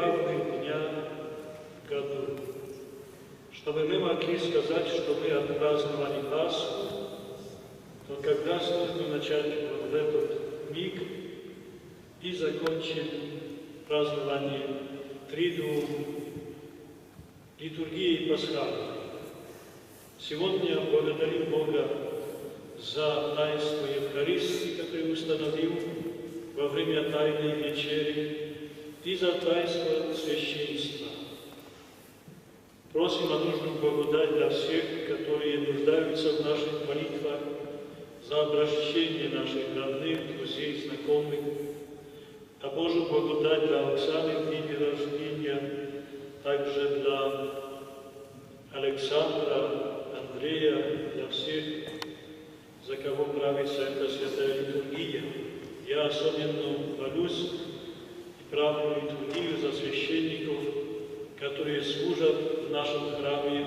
главных дня в году, чтобы мы могли сказать, что мы отпраздновали Пасху, то когда нужно начать вот в этот миг и закончить празднование Триду литургии Пасхальной. Сегодня благодарим Бога за таинство Евхаристии, которое установил во время Тайной Вечери, и за таинство священства. Просим о нужную благодать для всех, которые нуждаются в наших молитвах, за обращение наших родных, друзей, знакомых, о Божию благодать для Оксаны в день рождения, также для Александра, Андрея, для всех, за кого правится эта святая литургия. Я особенно молюсь и правлю литургию за священников, которые служат в нашем храме,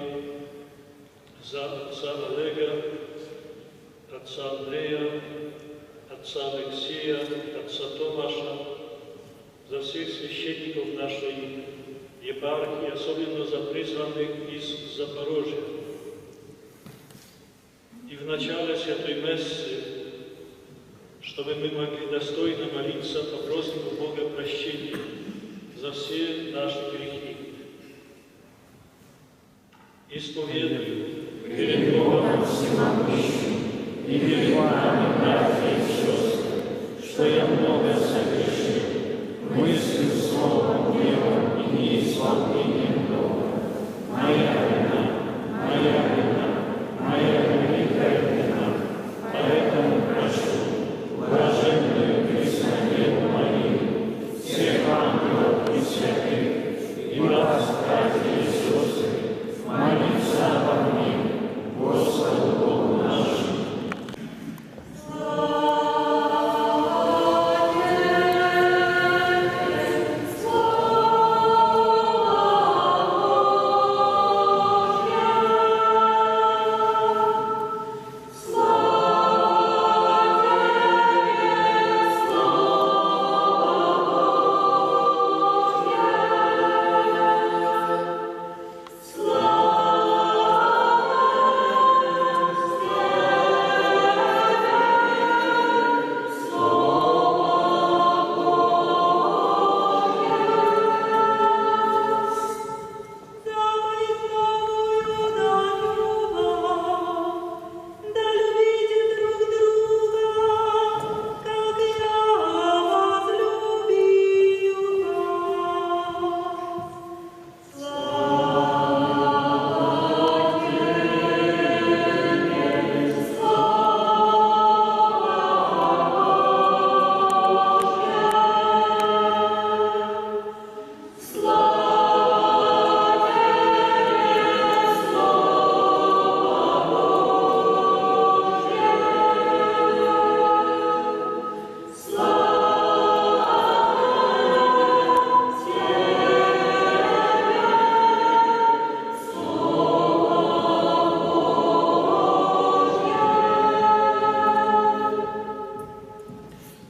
за отца Олега, отца Андрея, отца Алексея, отца Томаша, за всех священников нашей епархии, особенно за призванных из Запорожья. И в начале Святой Мессы, чтобы мы могли достойно молиться, попросим у Бога прощения за все наши грехи. Исповедую перед Богом Всемогущим и перед вами, братья и сестры, что я много согрешил, мыслью, словом, делом и неисполнением долга. Моя вина, моя великая вина. Поэтому прошу блаженную Преснодеву Марию, всех ангелов и святых, и вас, братья и сестры, молиться обо мне, Господу Богу нашему.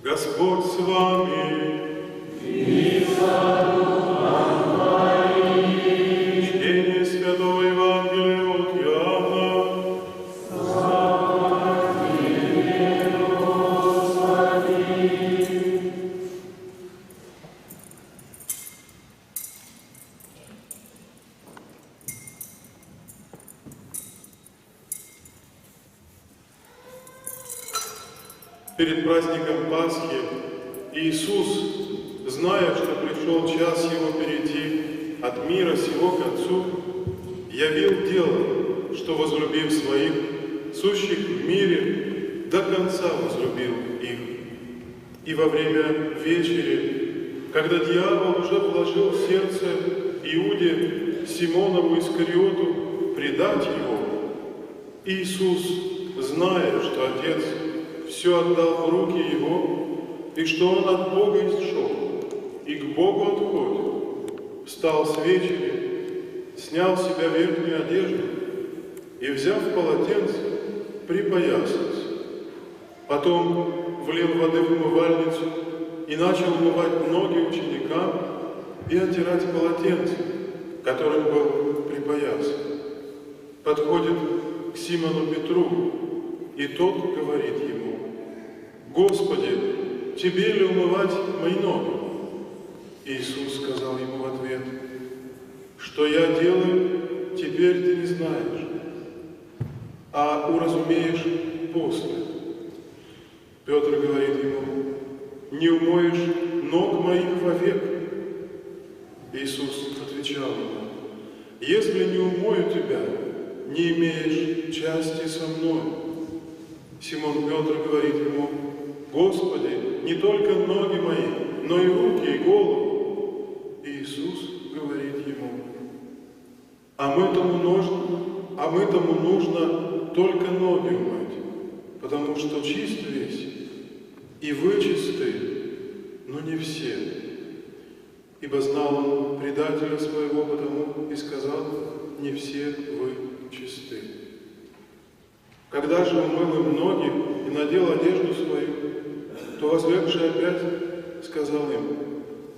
Господь с вами. И со духом твоим. Чтение Святого Евангелия от Иоанна. Слава тебе, Господи. Перед праздником Пасхи Иисус, зная, что пришел час Его перейти от мира сего к Отцу, явил дело, что, возлюбив своих, сущих в мире, до конца возлюбил их. И во время вечери, когда дьявол уже вложил в сердце Иуде Симонову Искариоту предать Его, Иисус, зная, что Отец все отдал в руки Его, и что Он от Бога исшел, и к Богу отходит, встал с вечери, снял с себя верхнюю одежду и, взяв полотенце, припоясался. Потом влил воды в умывальницу и начал умывать ноги ученикам и отирать полотенце, которым был припоясан. Подходит к Симону Петру, и тот говорит ему: «Господи, тебе ли умывать мои ноги?» Иисус сказал ему в ответ: «Что я делаю, теперь ты не знаешь, а уразумеешь после». Петр говорит ему: «Не умоешь ног моих вовек?» Иисус отвечал ему: «Если не умою тебя, не имеешь части со мной». Симон Петр говорит ему: «Господи, не только ноги мои, но и руки, и голову». Иисус говорит ему: а мы тому нужно только ноги умыть, потому что чист весь, и вы чисты, но не все. Ибо знал он предателя своего потому и сказал: не все вы чисты. Когда же умыл им ноги и надел одежду свою, то, возвекший опять, сказал им: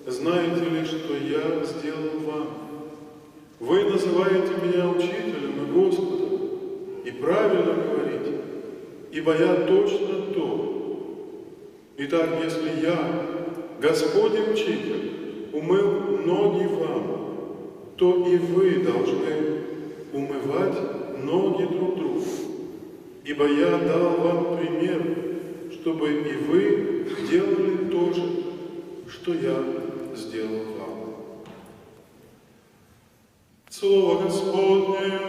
знаете ли, что я сделал вам? Вы называете меня учителем и Господом, и правильно говорите, ибо я точно то. Итак, если я, Господь и Учитель, умыл ноги вам, то и вы должны умывать ноги друг другу. Ибо я дал вам пример, чтобы и вы делали то же, что я сделал вам. Слово Господне.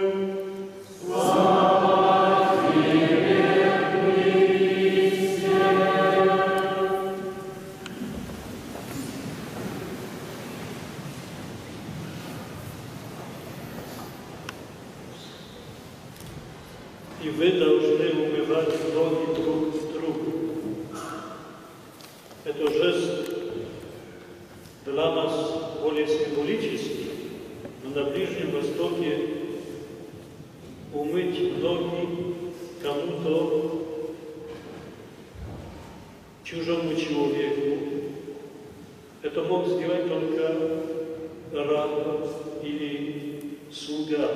Слава Тебе, Христе! И вы должны умывать ноги друг другу. Это жест для нас более символический, но на Ближнем Востоке умыть ноги кому-то, чужому человеку, это мог сделать только раб или слуга.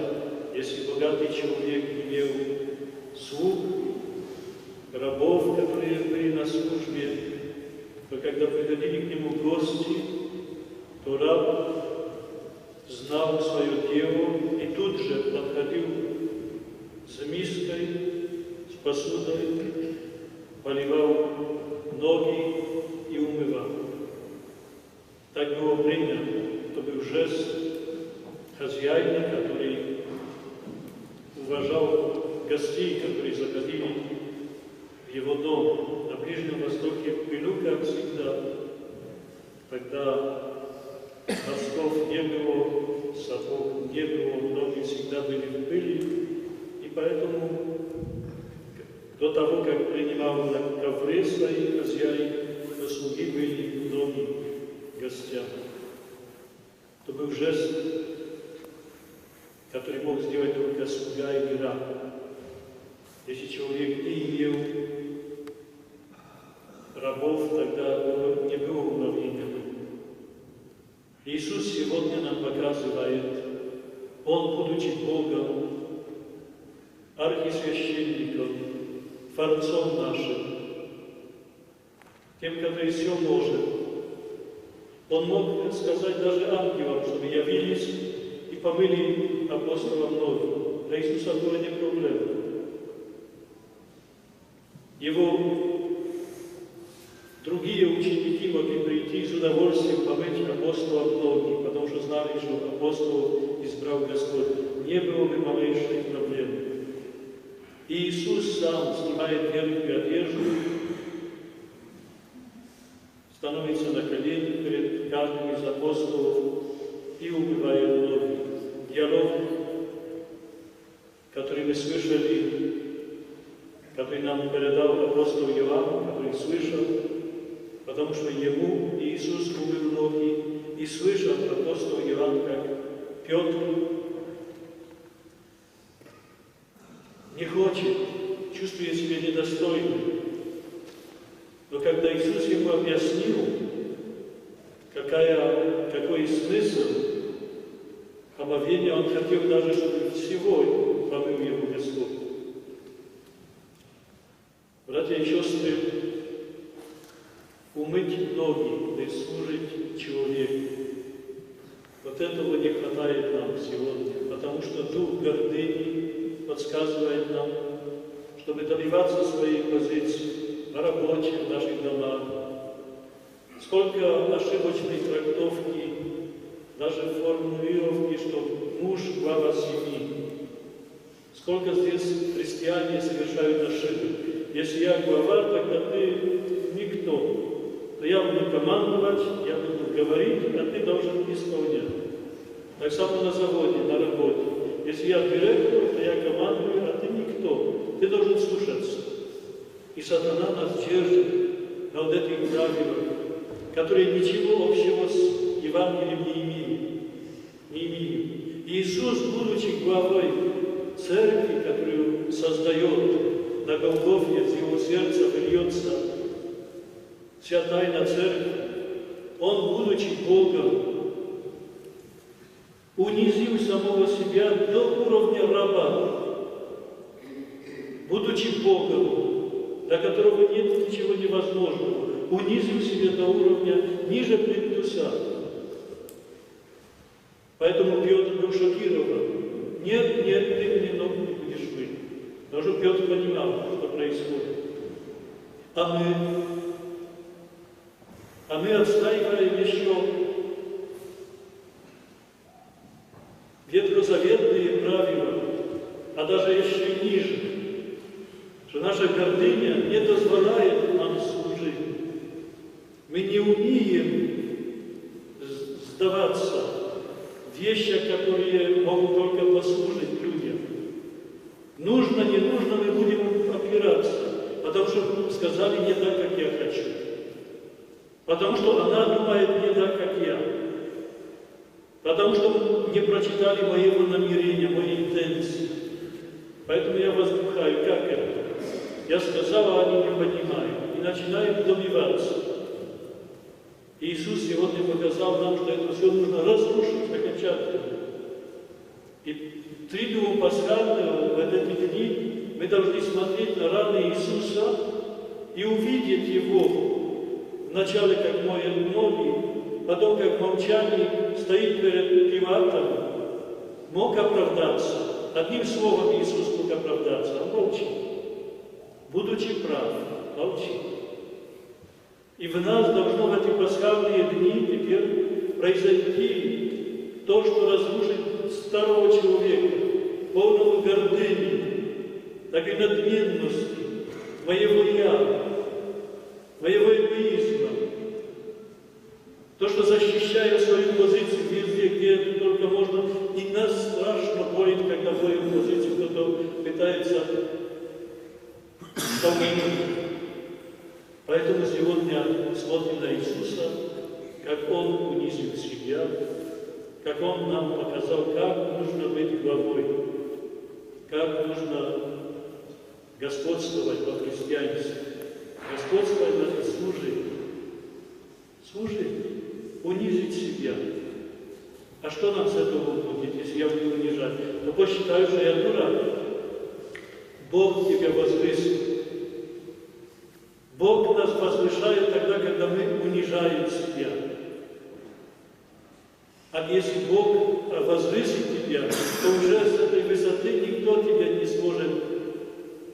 Если богатый человек имел слуг, рабов, которые были на службе, то когда приходили к нему гости, то раб знал свое дело и тут же подходил с миской, с посудой, поливал ноги и умывал. Так было принято. Это был жест хозяина, который уважал гостей, которые заходили в его дом. На Ближнем Востоке было, как всегда, когда носков не было, сапог не было, ноги всегда были в пыли, и поэтому до того, как принимал на ковре своих хозяин, то слуги были ноги гостям. Это был жест, который мог сделать только слуга или раб. Если человек не имел рабов, тогда не было управления. Иисус сегодня нам показывает, Он, будучи Богом, архисвященником, Творцом нашим, тем, который все может, Он мог сказать даже ангелам, чтобы явились и помыли апостолам ноги. Для Иисуса было не проблема. Его другие ученики могли прийти с удовольствием помыть апостолам ноги, потому что знали, что апостолов избрал Господь. Не было бы малейшей проблемы. И Иисус сам снимает верхнюю одежду, становится на колени перед каждым из апостолов и умывает ноги. Диалог, который мы слышали, который нам передал апостол Иоанн, который слышал, потому что ему Иисус умыл ноги, и слышал апостол Иоанн, как Петр не хочет, чувствует себя недостойным. Но когда Иисус ему объяснил, какое такой смысл омовения, он хотел даже, чтобы всего помыл его Господь. Братья и сестры, умыть ноги, да и служить человеку. Вот этого не хватает нам сегодня, потому что дух гордыни подсказывает нам, чтобы добиваться своей позиции на работе, в наших домах. Сколько ошибочной трактовки, даже формулировки, что муж – глава семьи. Сколько здесь христиане совершают ошибок. Если я глава, тогда ты никто. То я буду командовать, я буду говорить, а ты должен исполнять. Так само на заводе, на работе. Если я директор, то я командую, а ты никто. Ты должен слушаться. И сатана нас держит на вот этих правилах, которые ничего общего с Евангелием не имеют. И Иисус, будучи главой церкви, которую создает на Голгофе, из его сердца выльется вся тайна церкви, он, будучи Богом, унизил самого себя до уровня раба, будучи Богом, для которого нет ничего невозможного, унизил себя до уровня ниже плинтуса. Поэтому Петр был шокирован. Нет, ты мне ног не будешь мыть. Но уже Петр понимал, что происходит. А мы отстаиваем еще ветхозаветные правила, а даже еще ниже, что наша гордыня не дозволяет нам служить. Мы не умеем сдаваться в вещах, которые могут только послужить людям. Нужно, не нужно, мы будем опираться, потому что сказали не так, как я хочу. Потому что она думает не так, как я. Потому что не прочитали моего намерения, моей интенции. Поэтому я воздухаю, как это? Я сказал, а они не понимают. И начинают добиваться. Иисус сегодня показал нам, что это все нужно разрушить окончательно. И Тридуум Пасхального в эти дни мы должны смотреть на раны Иисуса и увидеть Его вначале, как моют ноги, потом, как молчание стоит перед Пилатом, мог оправдаться. Одним словом Иисус мог оправдаться, а молчит. Будучи прав, молчит. И в нас должно в эти пасхальные дни теперь произойти то, что разрушит старого человека, полного гордыни, так и надменности, моего «я», моего эгоизма. То, что защищая свою позицию везде, где это только можно, и нас страшно боит, когда свою позицию кто-то пытается помнить. Поэтому сегодня смотрим на Иисуса, как Он унизил себя, как Он нам показал, как нужно быть главой, как нужно господствовать во христианстве. Господствовать значит служить. Служить, унизить себя. А что нам с этого будет, если я буду унижать? То посчитаю, что я дурак. Бог тебя возвысит. Бог нас возвышает тогда, когда мы унижаем себя. А если Бог возвысит тебя, то уже с этой высоты никто тебя не сможет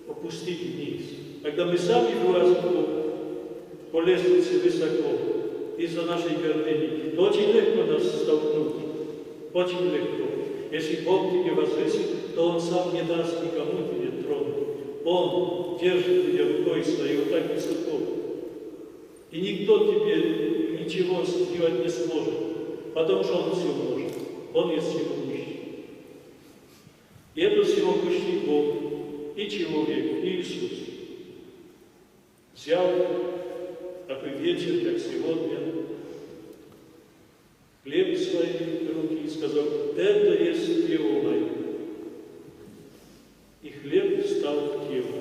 опустить вниз. Когда мы сами влазим по лестнице высоко из-за нашей гордыни, то очень легко нас столкнуть. Очень легко. Если Бог тебе возвысит, то Он сам не даст никому тебе тронуть. Он держит тебя рукой своей вот так высоко. И никто тебе ничего сделать не сможет, потому что Он все может. Он есть всемогущий. И это всемогущий Бог, и человек, и Иисус. Взял такой вечер, как сегодня, хлеб в свои руки и сказал: это есть тело мое. И хлеб стал в тело.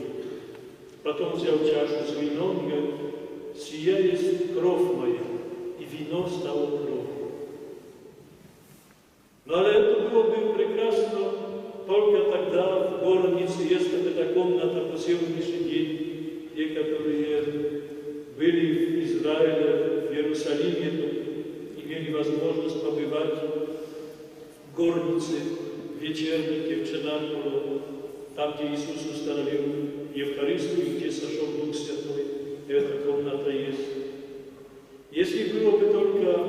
Потом взял чашу с вином и говорит: сия есть кровь моя, и вино стало кровью. ale это было бы прекрасно только тогда в горнице, если эта комната по сегодняшний день, те, которые были в Израиле, в Иерусалиме, имели возможность побывать в горнице, в вечернике, в Ченакулу, там, где Иисус установил Евхаристию, где сошел Дух Святой, и эта комната есть. Если было бы только,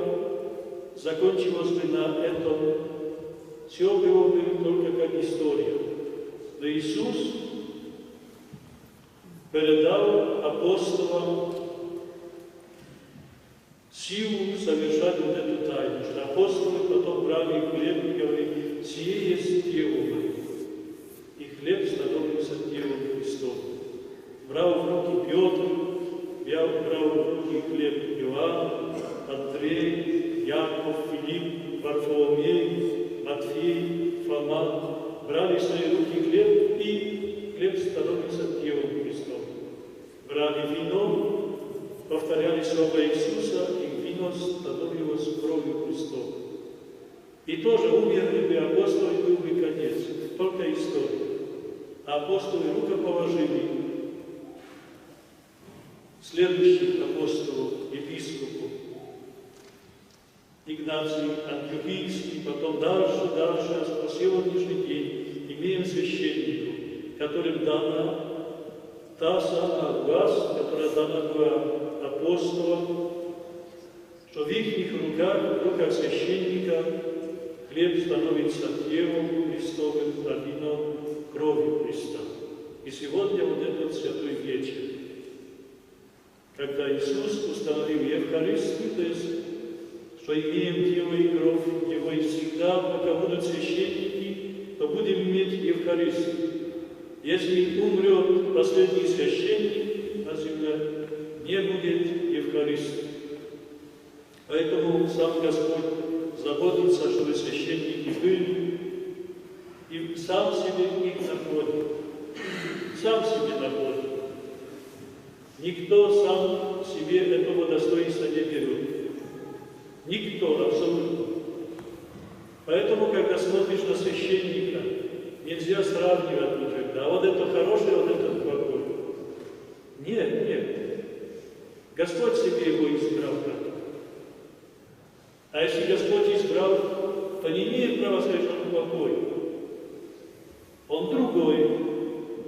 закончилось бы на этом, все было бы только как история. Но Иисус передал апостолам силу совершать вот эту тайну, что апостолы потом брали хлеб и говорили: «Сие есть тело мое». И хлеб становился телом Христовым. Брал в руки Петр, брал в руки хлеб Иоанн, Андрей, Яков, Филипп, Варфоломей, Матфей, Фома. Брали в свои руки хлеб, и хлеб становится телом Христовым. Брали вино, повторяли слова Иисуса, и вино становилось кровью Христовой. И тоже умерли бы апостолы, был бы конец, только история. А апостолы рукоположили следующих апостолов, епископов, Игнаций Антиохийский, потом дальше, по сегодняшний день имеем священников, которым дана та самая власть, которая дана была апостолам, что в их руках, в руках священника, хлеб становится телом Христовым, а вино кровью Христа. И сегодня вот этот святой вечер, когда Иисус установил Евхаристию, то есть, что имеем тело и кровь Его, и всегда, пока будут священники, то будем иметь Евхаристию. Если умрет последний священник на земле, не будет Евхаристии. Поэтому сам Господь заботится, чтобы священники были, и сам себе их находит. Сам себе находит. Никто сам себе этого достоинства не берет. Никто, абсолютно. Поэтому, когда смотришь на священника, нельзя сравнивать никогда. Вот это хороший, вот это плохой. Нет. Господь себе его избрал так. А если Господь избрал, то не имеет права сказать, что он плохой. Он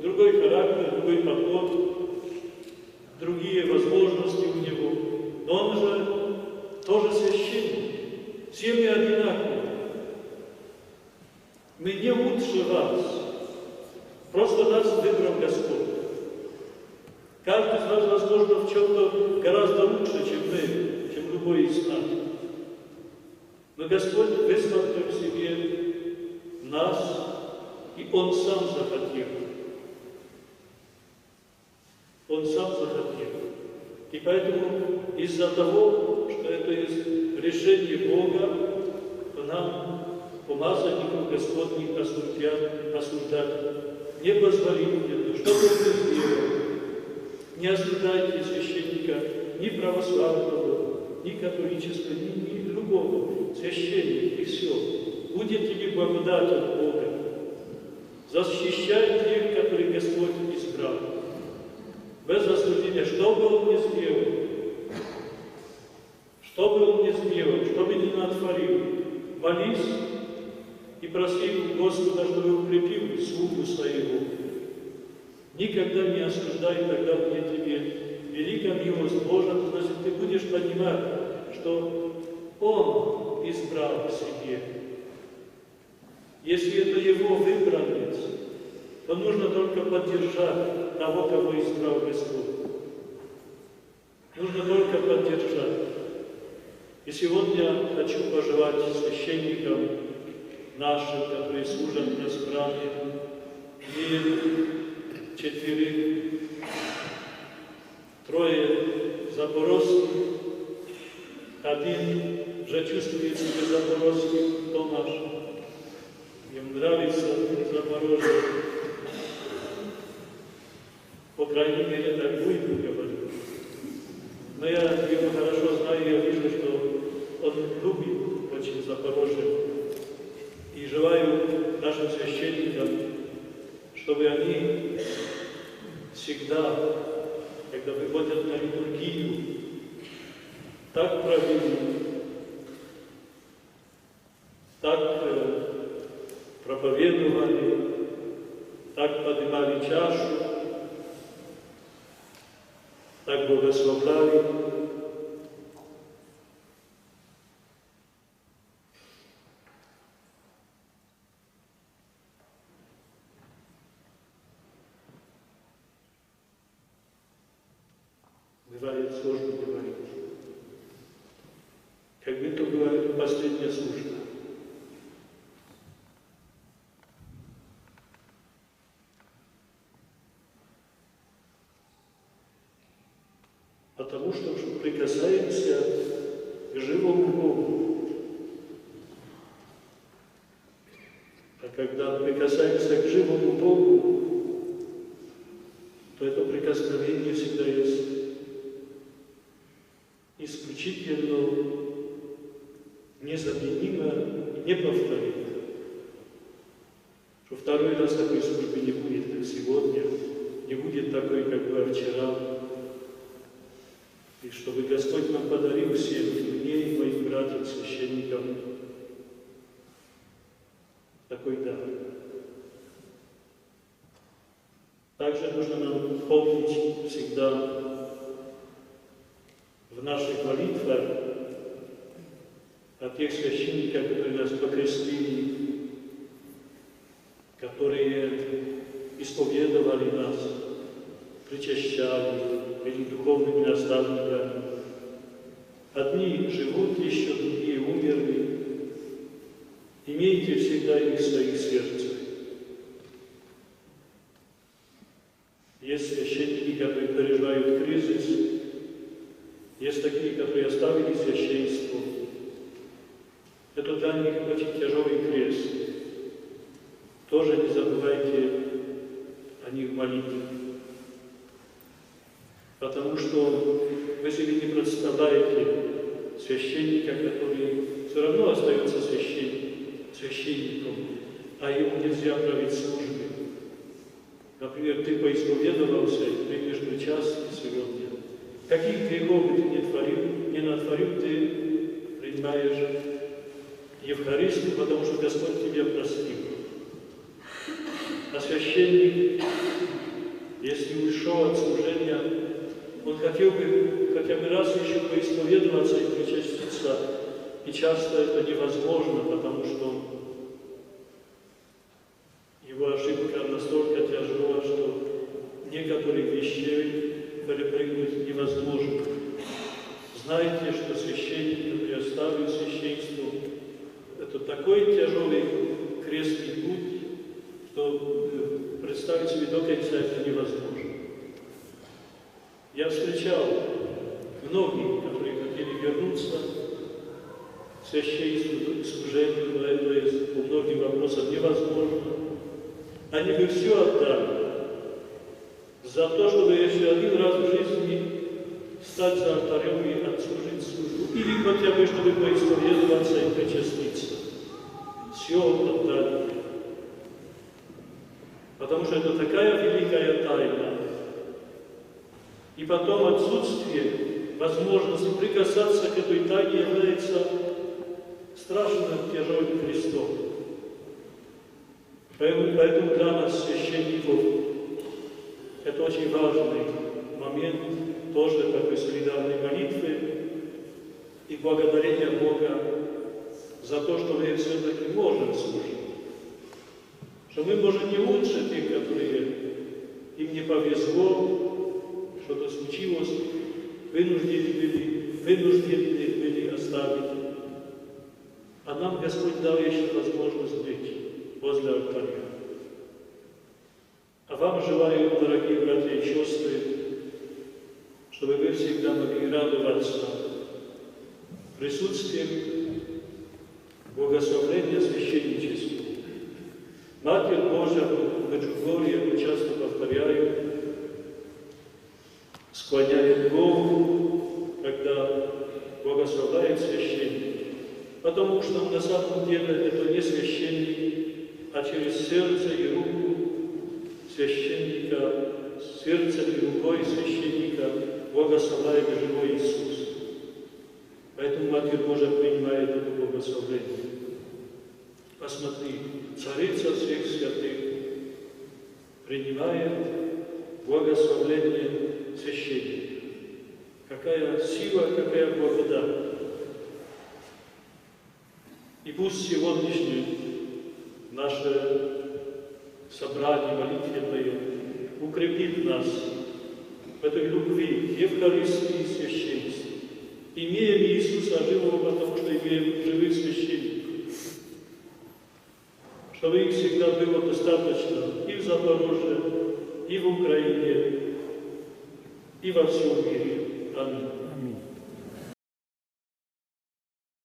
другой характер, другой подход, другие возможности у него. Но он же тоже священник. Все мы одинаковые. Мы не лучше вас. Просто нас выбрал Господь. Каждый из нас, возможно, в чем-то гораздо лучше, чем мы, чем любой из нас. Но Господь высмотрел в себе нас, и Он сам захотел. Он сам захотел. И поэтому из-за того, что это есть решение Бога, то нам, помазанников Господних, осуждать непозволительно. Что бы вы сделали? Не осуждайте священника ни православного, ни католического, ни другого. Священник, и все. Будете ли благодать от Бога? Защищай тех, которых Господь избрал. Без осуждения, что бы он ни сделал, что бы ни натворил, молись и проси Господа, чтобы укрепил слугу своего. Никогда не осуждай, тогда будет тебе великая милость Божия, значит, ты будешь понимать, что Он избрал к себе. Если это Его выбранец, то нужно только поддержать того, кого избрал Господь. Нужно только поддержать. И сегодня хочу пожелать священникам нашим, которые служат на храме, и 4, 3 запорожцев, 1 уже чувствует себя запорожцем, Томаш. Ему нравится Запорожье. По крайней мере, так будет говорить. Но я его хорошо знаю, я вижу, что он любит очень Запорожье. чтобы они всегда, когда выходят на литургию, так правильно, так проповедовали, так поднимали чашу, так благословляли. Бывает сложно говорить. Как будто была последняя служба. Потому что прикасаемся к живому Богу. А когда прикасаемся к живому Богу, то это прикосновение всегда есть исключительно незаменимо и неповторимо. Что второй раз такой службы не будет, как сегодня, не будет такой, как была вчера. И чтобы Господь нам подарил всем, мне и моим братьям, священникам, такой дар. Также нужно нам помнить всегда в наших молитвах о тех священниках, которые нас покрестили, которые исповедовали нас, причащали, были духовными наставниками. Одни живут еще, другие умерли. Имейте всегда их в своих сердцах. Есть священники, которые переживают кризис, есть такие, которые оставили священство. Это для них очень тяжелый крест. Тоже не забывайте о них молитве. Потому что вы себе не представляете священника, который все равно остается священником, а ему нельзя править службы. Например, ты поисповедовался и примешь причастие сегодня. Каких грехов бы ты не натворил, ты принимаешь Евхаристию, потому что Господь тебя простил. А священник, если ушел от служения, он хотел бы хотя бы раз еще поисповедоваться и причаститься, и часто это невозможно, потому что его ошибка настолько тяжела, что некоторых вещей перепрыгнуть невозможно. Знаете, что священник, который оставил священство, это такой тяжелый крестный путь, что представить себе до конца это невозможно. Я встречал многих, которые хотели вернуться к священству, к служению, но это по многим вопросам невозможно. Они бы все отдали за то, чтобы еще один раз в жизни стать за алтарем и отслужить службу, или хотя бы, чтобы поисповедоваться и причаститься. Все отдали. Потому что это такая великая тайна. И потом отсутствие возможности прикасаться к этой тайне является страшным тяжелым крестом. Поэтому для нас, священников, это очень важный момент тоже такой солидарной молитвы и благодарения Бога за то, что мы все-таки можем служить. Что мы, может, не лучше тех, которые им не повезло, что-то случилось, вынуждены были оставить. А нам Господь дал еще возможность быть возле алтаря. А вам желаю, дорогие братья и сестры, чтобы вы всегда могли радоваться присутствием благословения священничества. Матерь Божия в Меджугорье, часто повторяю, склоняет голову, когда благословляет священник. Потому что на самом деле это не священник, а через сердце и руку сердцем и рукой священника благословляем живой Иисус. Поэтому Матерь Божия принимает это благословение. Посмотри, Царица всех святых принимает благословение священника. Какая сила, какая благодать. И пусть сегодняшнее наше собрание молитвенное укрепит нас в этой любви, Евхаристии и священстве. Имеем Иисуса живого, потому что имеем живых священников. Чтобы их всегда было достаточно и в Запорожье, и в Украине, и во всем мире. Аминь.